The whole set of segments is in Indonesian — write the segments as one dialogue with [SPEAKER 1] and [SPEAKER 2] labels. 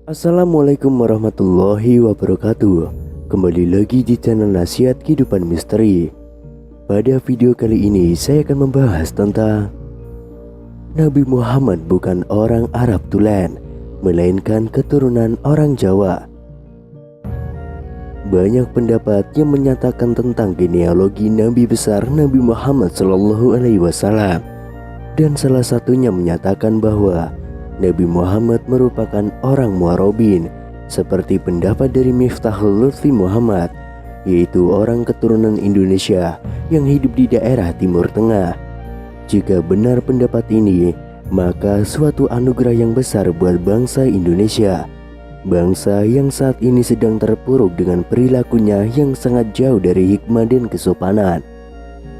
[SPEAKER 1] Assalamualaikum warahmatullahi wabarakatuh. Kembali lagi di channel Nasihat Kehidupan Misteri. Pada video kali ini saya akan membahas tentang Nabi Muhammad bukan orang Arab tulen, melainkan keturunan orang Jawa. Banyak pendapat yang menyatakan tentang genealogi Nabi besar Nabi Muhammad SAW, dan salah satunya menyatakan bahwa Nabi Muhammad merupakan orang Muarrabin, seperti pendapat dari Miftahul Lutfi Muhammad, yaitu orang keturunan Indonesia yang hidup di daerah Timur Tengah. Jika benar pendapat ini, maka suatu anugerah yang besar buat bangsa Indonesia. Bangsa yang saat ini sedang terpuruk dengan perilakunya yang sangat jauh dari hikmah dan kesopanan.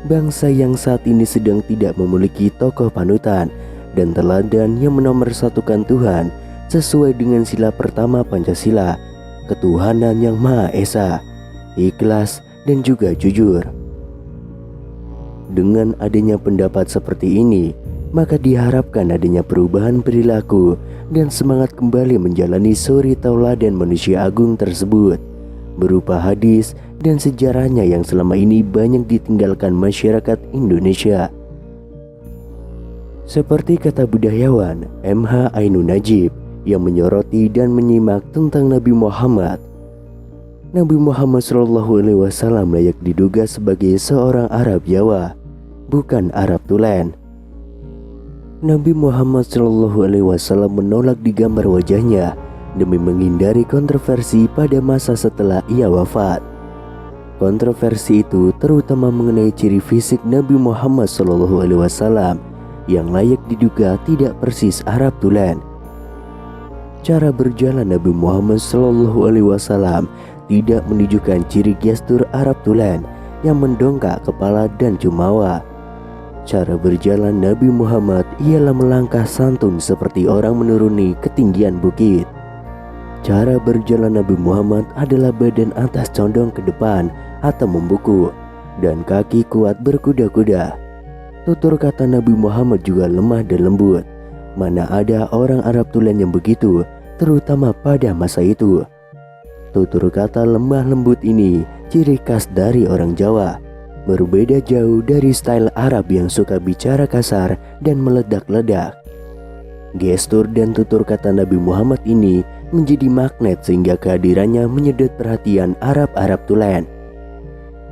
[SPEAKER 1] Bangsa yang saat ini sedang tidak memiliki tokoh panutan dan teladan yang menomorsatukan Tuhan sesuai dengan sila pertama Pancasila, ketuhanan yang Maha Esa, ikhlas dan juga jujur. Dengan adanya pendapat seperti ini, maka diharapkan adanya perubahan perilaku dan semangat kembali menjalani suri tauladan manusia agung tersebut, berupa hadis dan sejarahnya yang selama ini banyak ditinggalkan masyarakat Indonesia. Seperti kata budayawan M.H. Ainun Najib yang menyoroti dan menyimak tentang Nabi Muhammad. Nabi Muhammad SAW layak diduga sebagai seorang Arab Jawa, bukan Arab tulen. Nabi Muhammad SAW menolak digambar wajahnya demi menghindari kontroversi pada masa setelah ia wafat. Kontroversi itu terutama mengenai ciri fisik Nabi Muhammad SAW yang layak diduga tidak persis Arab tulen. Cara berjalan Nabi Muhammad SAW tidak menunjukkan ciri gestur Arab tulen yang mendongak kepala dan jumawa. Cara berjalan Nabi Muhammad ialah melangkah santun seperti orang menuruni ketinggian bukit. Cara berjalan Nabi Muhammad adalah badan atas condong ke depan atau membuku dan kaki kuat berkuda-kuda. Tutur kata Nabi Muhammad juga lemah dan lembut. Mana ada orang Arab tulen yang begitu, terutama pada masa itu. Tutur kata lemah lembut ini ciri khas dari orang Jawa, berbeda jauh dari style Arab yang suka bicara kasar dan meledak-ledak. Gestur dan tutur kata Nabi Muhammad ini menjadi magnet sehingga kehadirannya menyedot perhatian Arab-Arab tulen.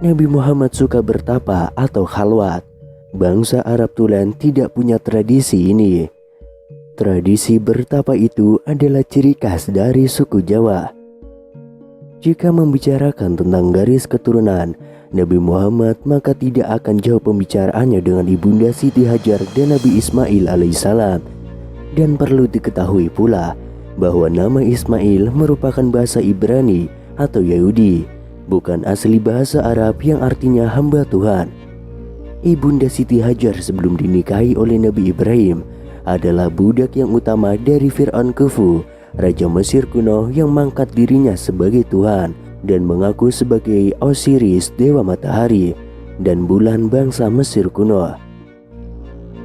[SPEAKER 1] Nabi Muhammad suka bertapa atau khalwat. Bangsa Arab tulen tidak punya tradisi ini. Tradisi bertapa itu adalah ciri khas dari suku Jawa. Jika membicarakan tentang garis keturunan Nabi Muhammad, maka tidak akan jauh pembicaraannya dengan Ibunda Siti Hajar dan Nabi Ismail alaihissalam. Dan perlu diketahui pula bahwa nama Ismail merupakan bahasa Ibrani atau Yahudi, bukan asli bahasa Arab yang artinya hamba Tuhan. Ibunda Siti Hajar sebelum dinikahi oleh Nabi Ibrahim adalah budak yang utama dari Fir'aun Khufu, Raja Mesir kuno yang mengangkat dirinya sebagai Tuhan dan mengaku sebagai Osiris, dewa matahari dan bulan bangsa Mesir kuno.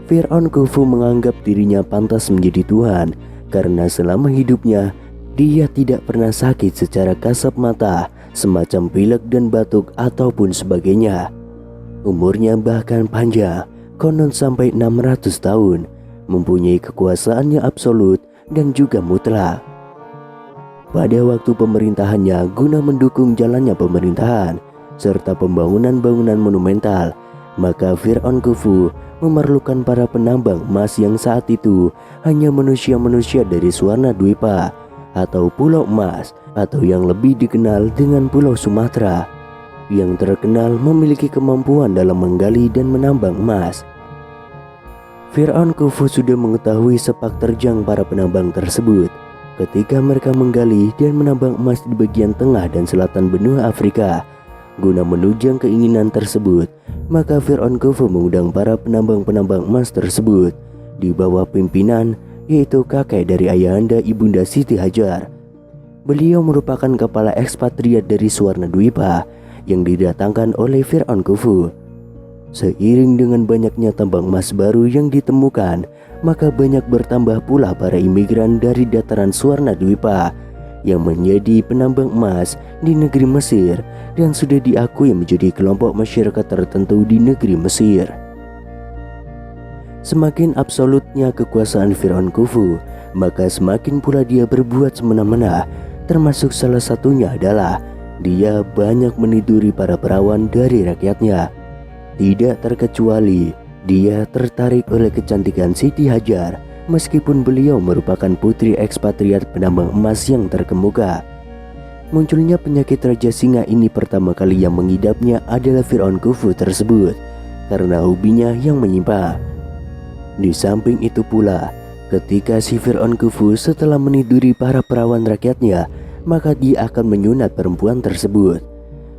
[SPEAKER 1] Fir'aun Khufu menganggap dirinya pantas menjadi Tuhan karena selama hidupnya dia tidak pernah sakit secara kasat mata, semacam pilek dan batuk ataupun sebagainya. Umurnya bahkan panjang, konon sampai 600 tahun, mempunyai kekuasaan yang absolut dan juga mutlak. Pada waktu pemerintahannya guna mendukung jalannya pemerintahan serta pembangunan bangunan monumental, maka Fir'aun Khufu memerlukan para penambang emas yang saat itu hanya manusia-manusia dari Suwarna Dwipa atau Pulau Emas, atau yang lebih dikenal dengan Pulau Sumatera, yang terkenal memiliki kemampuan dalam menggali dan menambang emas. Fir'aun Khufu sudah mengetahui sepak terjang para penambang tersebut ketika mereka menggali dan menambang emas di bagian tengah dan selatan benua Afrika. Guna menunjang keinginan tersebut, maka Fir'aun Khufu mengundang para penambang-penambang emas tersebut di bawah pimpinan yaitu kakek dari ayahanda Ibunda Siti Hajar. Beliau merupakan kepala ekspatriat dari Suwarna Dwipa yang didatangkan oleh Fir'aun Khufu. Seiring dengan banyaknya tambang emas baru yang ditemukan, maka banyak bertambah pula para imigran dari dataran Suwarnadwipa yang menjadi penambang emas di negeri Mesir dan sudah diakui menjadi kelompok masyarakat tertentu di negeri Mesir. Semakin absolutnya kekuasaan Firaun Khufu, maka semakin pula dia berbuat semena-mena, termasuk salah satunya adalah dia banyak meniduri para perawan dari rakyatnya. Tidak terkecuali dia tertarik oleh kecantikan Siti Hajar, meskipun beliau merupakan putri ekspatriat penambang emas yang terkemuka. Munculnya penyakit Raja Singa ini pertama kali yang mengidapnya adalah Firaun Khufu tersebut, karena hobinya yang menyimpang. Di samping itu pula, ketika si Firaun Khufu setelah meniduri para perawan rakyatnya, maka dia akan menyunat perempuan tersebut.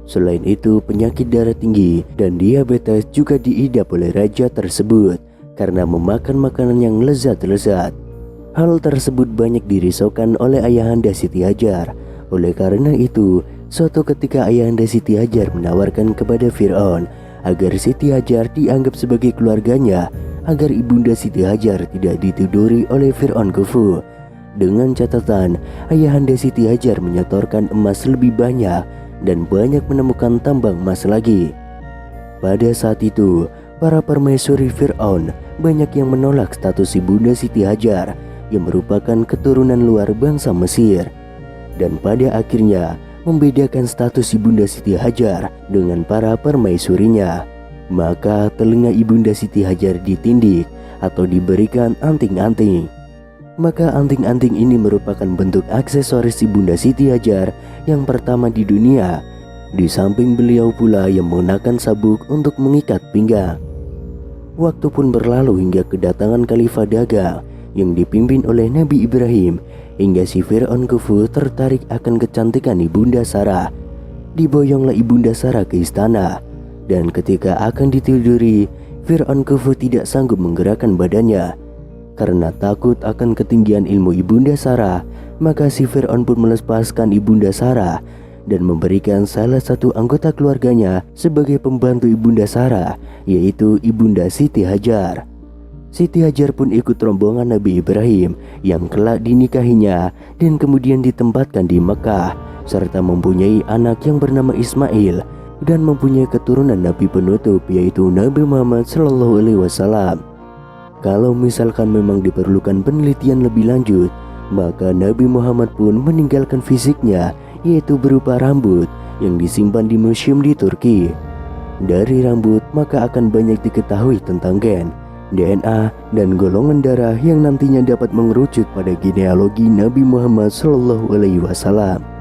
[SPEAKER 1] Selain itu, penyakit darah tinggi dan diabetes juga diidap oleh raja tersebut karena memakan makanan yang lezat-lezat. Hal tersebut banyak dirisaukan oleh ayahanda Siti Hajar. Oleh karena itu, suatu ketika ayahanda Siti Hajar menawarkan kepada Firaun agar Siti Hajar dianggap sebagai keluarganya, agar ibunda Siti Hajar tidak ditiduri oleh Firaun Khufu. Dengan catatan, ayahanda Siti Hajar menyetorkan emas lebih banyak dan banyak menemukan tambang emas lagi. Pada saat itu, para permaisuri Firaun banyak yang menolak status ibunda Siti Hajar yang merupakan keturunan luar bangsa Mesir, dan pada akhirnya membedakan status ibunda Siti Hajar dengan para permaisurinya. Maka telinga ibunda Siti Hajar ditindik atau diberikan anting-anting. Maka anting-anting ini merupakan bentuk aksesoris ibunda Siti Hajar yang pertama di dunia. Di samping beliau pula yang menggunakan sabuk untuk mengikat pinggang. Waktu pun berlalu hingga kedatangan Khalifah dagang yang dipimpin oleh Nabi Ibrahim, hingga si Firaun Khufu tertarik akan kecantikan ibunda Sarah. Diboyonglah ibunda Sarah ke istana, dan ketika akan ditiduri, Firaun Khufu tidak sanggup menggerakkan badannya. Karena takut akan ketinggian ilmu ibunda Sarah, maka si Firaun pun melepaskan ibunda Sarah dan memberikan salah satu anggota keluarganya sebagai pembantu ibunda Sarah, yaitu ibunda Siti Hajar. Siti Hajar pun ikut rombongan Nabi Ibrahim yang kelak dinikahinya dan kemudian ditempatkan di Mekah, serta mempunyai anak yang bernama Ismail dan mempunyai keturunan Nabi penutup, yaitu Nabi Muhammad SAW. Kalau misalkan memang diperlukan penelitian lebih lanjut, maka Nabi Muhammad pun meninggalkan fisiknya, yaitu berupa rambut yang disimpan di museum di Turki. Dari rambut maka akan banyak diketahui tentang gen, DNA, dan golongan darah yang nantinya dapat mengerucut pada genealogi Nabi Muhammad SAW.